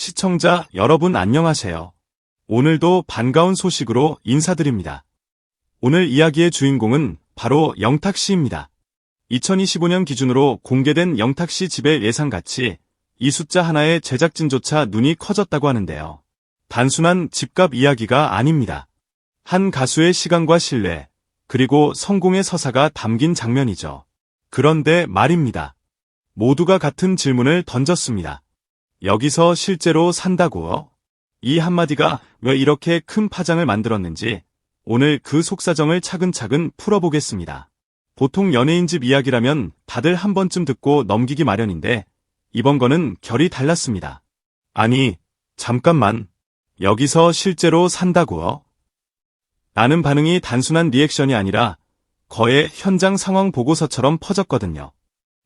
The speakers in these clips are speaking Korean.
시청자 여러분 안녕하세요. 오늘도 반가운 소식으로 인사드립니다. 오늘 이야기의 주인공은 바로 영탁씨입니다. 2025년 기준으로 공개된 영탁씨 집의 예상가치, 이 숫자 하나에 제작진조차 눈이 커졌다고 하는데요. 단순한 집값 이야기가 아닙니다. 한 가수의 시간과 신뢰, 그리고 성공의 서사가 담긴 장면이죠. 그런데 말입니다. 모두가 같은 질문을 던졌습니다. 여기서 실제로 산다고요? 이 한마디가 왜 이렇게 큰 파장을 만들었는지 오늘 그 속사정을 차근차근 풀어보겠습니다. 보통 연예인 집 이야기라면 다들 한 번쯤 듣고 넘기기 마련인데 이번 거는 결이 달랐습니다. 아니, 잠깐만. 여기서 실제로 산다고요? 라는 반응이 단순한 리액션이 아니라 거의 현장 상황 보고서처럼 퍼졌거든요.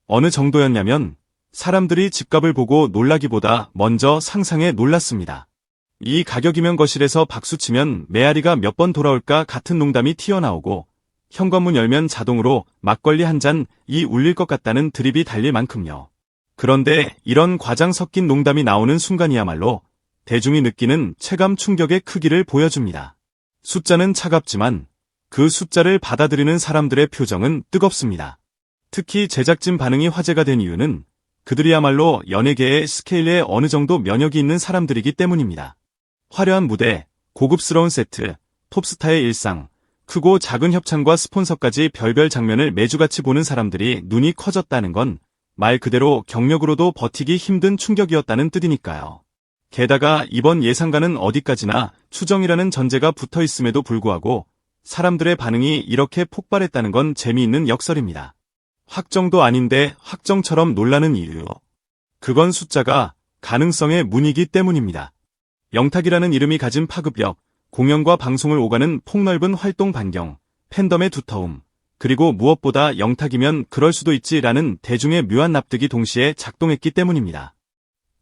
어느 정도였냐면 사람들이 집값을 보고 놀라기보다 먼저 상상에 놀랐습니다. 이 가격이면 거실에서 박수치면 메아리가 몇 번 돌아올까 같은 농담이 튀어나오고 현관문 열면 자동으로 막걸리 한 잔이 울릴 것 같다는 드립이 달릴 만큼요. 그런데 이런 과장 섞인 농담이 나오는 순간이야말로 대중이 느끼는 체감 충격의 크기를 보여줍니다. 숫자는 차갑지만 그 숫자를 받아들이는 사람들의 표정은 뜨겁습니다. 특히 제작진 반응이 화제가 된 이유는 그들이야말로 연예계의 스케일에 어느 정도 면역이 있는 사람들이기 때문입니다. 화려한 무대, 고급스러운 세트, 톱스타의 일상, 크고 작은 협찬과 스폰서까지 별별 장면을 매주같이 보는 사람들이 눈이 커졌다는 건 말 그대로 경력으로도 버티기 힘든 충격이었다는 뜻이니까요. 게다가 이번 예상가는 어디까지나 추정이라는 전제가 붙어 있음에도 불구하고 사람들의 반응이 이렇게 폭발했다는 건 재미있는 역설입니다. 확정도 아닌데 확정처럼 놀라는 이유. 그건 숫자가 가능성의 문이기 때문입니다. 영탁이라는 이름이 가진 파급력, 공연과 방송을 오가는 폭넓은 활동 반경, 팬덤의 두터움, 그리고 무엇보다 영탁이면 그럴 수도 있지라는 대중의 묘한 납득이 동시에 작동했기 때문입니다.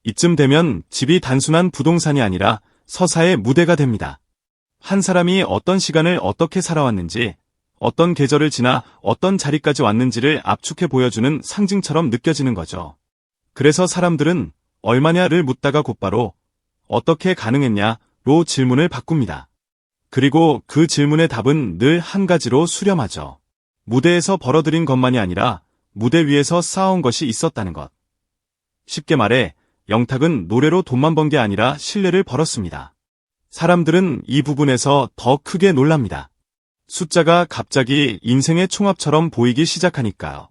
이쯤 되면 집이 단순한 부동산이 아니라 서사의 무대가 됩니다. 한 사람이 어떤 시간을 어떻게 살아왔는지, 어떤 계절을 지나 어떤 자리까지 왔는지를 압축해 보여주는 상징처럼 느껴지는 거죠. 그래서 사람들은 얼마냐를 묻다가 곧바로 어떻게 가능했냐로 질문을 바꿉니다. 그리고 그 질문의 답은 늘 한 가지로 수렴하죠. 무대에서 벌어들인 것만이 아니라 무대 위에서 쌓아온 것이 있었다는 것. 쉽게 말해 영탁은 노래로 돈만 번 게 아니라 신뢰를 벌었습니다. 사람들은 이 부분에서 더 크게 놀랍니다. 숫자가 갑자기 인생의 총합처럼 보이기 시작하니까요.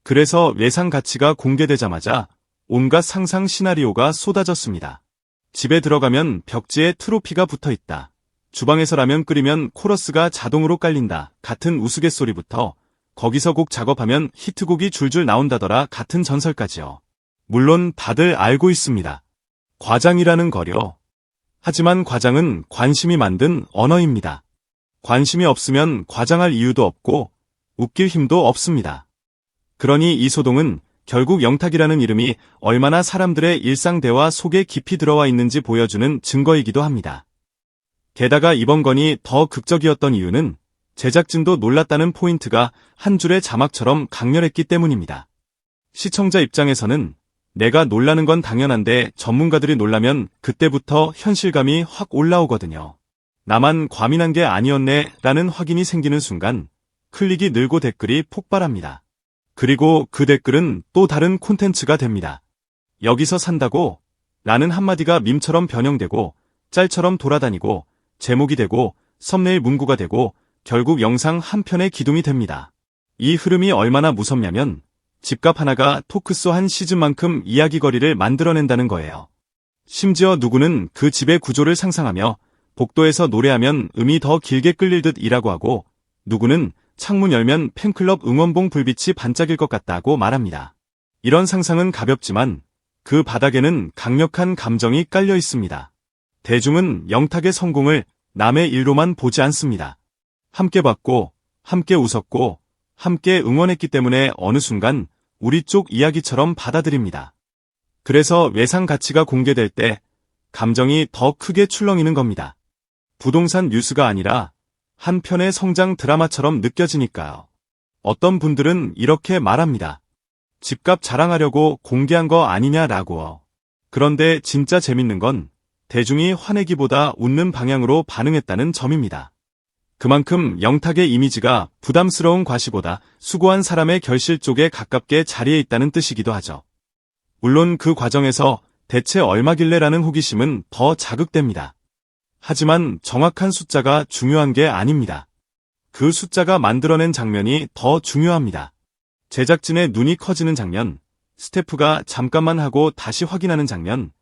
그래서 예상 가치가 공개되자마자 온갖 상상 시나리오가 쏟아졌습니다. 집에 들어가면 벽지에 트로피가 붙어있다. 주방에서 라면 끓이면 코러스가 자동으로 깔린다. 같은 우스갯소리부터 거기서 곡 작업하면 히트곡이 줄줄 나온다더라. 같은 전설까지요. 물론 다들 알고 있습니다. 과장이라는 거요. 하지만 과장은 관심이 만든 언어입니다. 관심이 없으면 과장할 이유도 없고 웃길 힘도 없습니다. 그러니 이 소동은 결국 영탁이라는 이름이 얼마나 사람들의 일상 대화 속에 깊이 들어와 있는지 보여주는 증거이기도 합니다. 게다가 이번 건이 더 극적이었던 이유는 제작진도 놀랐다는 포인트가 한 줄의 자막처럼 강렬했기 때문입니다. 시청자 입장에서는 내가 놀라는 건 당연한데 전문가들이 놀라면 그때부터 현실감이 확 올라오거든요. 나만 과민한 게 아니었네 라는 확인이 생기는 순간 클릭이 늘고 댓글이 폭발합니다. 그리고 그 댓글은 또 다른 콘텐츠가 됩니다. 여기서 산다고? 라는 한마디가 밈처럼 변형되고 짤처럼 돌아다니고 제목이 되고 썸네일 문구가 되고 결국 영상 한 편의 기둥이 됩니다. 이 흐름이 얼마나 무섭냐면 집값 하나가 토크쇼 한 시즌만큼 이야기거리를 만들어낸다는 거예요. 심지어 누구는 그 집의 구조를 상상하며 복도에서 노래하면 음이 더 길게 끌릴 듯 이라고 하고 누구는 창문 열면 팬클럽 응원봉 불빛이 반짝일 것 같다고 말합니다. 이런 상상은 가볍지만 그 바닥에는 강력한 감정이 깔려 있습니다. 대중은 영탁의 성공을 남의 일로만 보지 않습니다. 함께 봤고, 함께 웃었고, 함께 응원했기 때문에 어느 순간 우리 쪽 이야기처럼 받아들입니다. 그래서 예상 가치가 공개될 때 감정이 더 크게 출렁이는 겁니다. 부동산 뉴스가 아니라 한 편의 성장 드라마처럼 느껴지니까요. 어떤 분들은 이렇게 말합니다. 집값 자랑하려고 공개한 거 아니냐라고. 그런데 진짜 재밌는 건 대중이 화내기보다 웃는 방향으로 반응했다는 점입니다. 그만큼 영탁의 이미지가 부담스러운 과시보다 수고한 사람의 결실 쪽에 가깝게 자리해 있다는 뜻이기도 하죠. 물론 그 과정에서 대체 얼마길래라는 호기심은 더 자극됩니다. 하지만 정확한 숫자가 중요한 게 아닙니다. 그 숫자가 만들어낸 장면이 더 중요합니다. 제작진의 눈이 커지는 장면, 스태프가 잠깐만 하고 다시 확인하는 장면,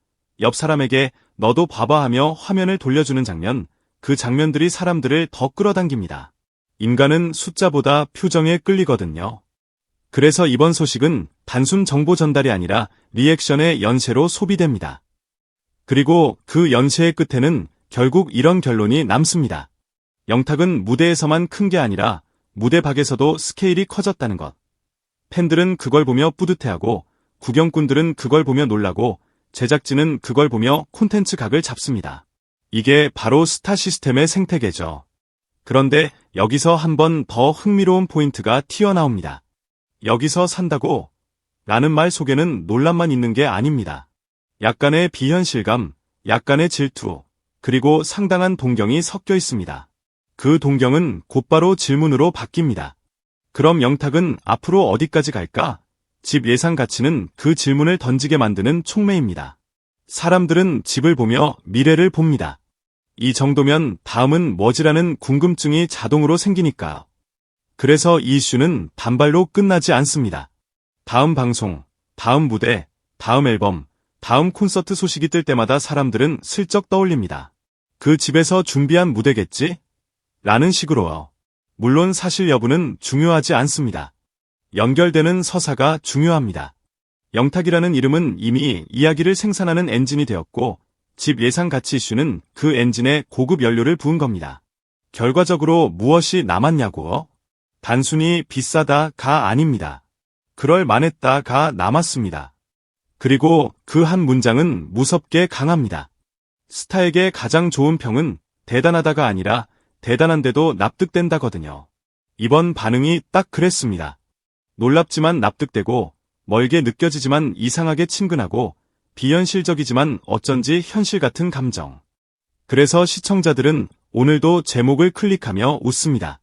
옆 사람에게 너도 봐봐 하며 화면을 돌려주는 장면, 그 장면들이 사람들을 더 끌어당깁니다. 인간은 숫자보다 표정에 끌리거든요. 그래서 이번 소식은 단순 정보 전달이 아니라 리액션의 연쇄로 소비됩니다. 그리고 그 연쇄의 끝에는 결국 이런 결론이 남습니다. 영탁은 무대에서만 큰 게 아니라 무대 밖에서도 스케일이 커졌다는 것. 팬들은 그걸 보며 뿌듯해하고 구경꾼들은 그걸 보며 놀라고 제작진은 그걸 보며 콘텐츠 각을 잡습니다. 이게 바로 스타 시스템의 생태계죠. 그런데 여기서 한 번 더 흥미로운 포인트가 튀어나옵니다. 여기서 산다고 라는 말 속에는 논란만 있는 게 아닙니다. 약간의 비현실감, 약간의 질투, 그리고 상당한 동경이 섞여 있습니다. 그 동경은 곧바로 질문으로 바뀝니다. 그럼 영탁은 앞으로 어디까지 갈까? 집 예상 가치는 그 질문을 던지게 만드는 촉매입니다. 사람들은 집을 보며 미래를 봅니다. 이 정도면 다음은 뭐지라는 궁금증이 자동으로 생기니까요. 그래서 이 이슈는 단발로 끝나지 않습니다. 다음 방송, 다음 무대, 다음 앨범, 다음 콘서트 소식이 뜰 때마다 사람들은 슬쩍 떠올립니다. 그 집에서 준비한 무대겠지? 라는 식으로요. 물론 사실 여부는 중요하지 않습니다. 연결되는 서사가 중요합니다. 영탁이라는 이름은 이미 이야기를 생산하는 엔진이 되었고 집 예상 가치 이슈는 그 엔진에 고급 연료를 부은 겁니다. 결과적으로 무엇이 남았냐고요? 단순히 비싸다가 아닙니다. 그럴 만했다가 남았습니다. 그리고 그 한 문장은 무섭게 강합니다. 스타에게 가장 좋은 평은 대단하다가 아니라 대단한데도 납득된다거든요. 이번 반응이 딱 그랬습니다. 놀랍지만 납득되고 멀게 느껴지지만 이상하게 친근하고 비현실적이지만 어쩐지 현실 같은 감정. 그래서 시청자들은 오늘도 제목을 클릭하며 웃습니다.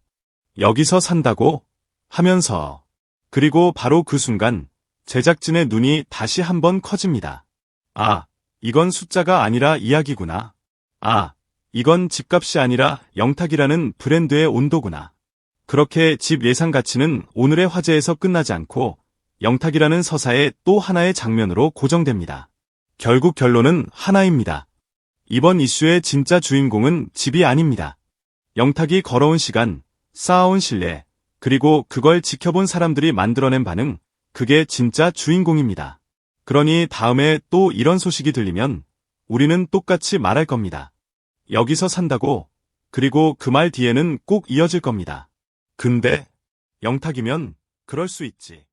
여기서 산다고? 하면서. 그리고 바로 그 순간 제작진의 눈이 다시 한번 커집니다. 아, 이건 숫자가 아니라 이야기구나. 아, 이건 집값이 아니라 영탁이라는 브랜드의 온도구나. 그렇게 집 예상 가치는 오늘의 화제에서 끝나지 않고 영탁이라는 서사의 또 하나의 장면으로 고정됩니다. 결국 결론은 하나입니다. 이번 이슈의 진짜 주인공은 집이 아닙니다. 영탁이 걸어온 시간, 쌓아온 신뢰, 그리고 그걸 지켜본 사람들이 만들어낸 반응, 그게 진짜 주인공입니다. 그러니 다음에 또 이런 소식이 들리면 우리는 똑같이 말할 겁니다. 여기서 산다고. 그리고 그 말 뒤에는 꼭 이어질 겁니다. 근데 영탁이면 그럴 수 있지.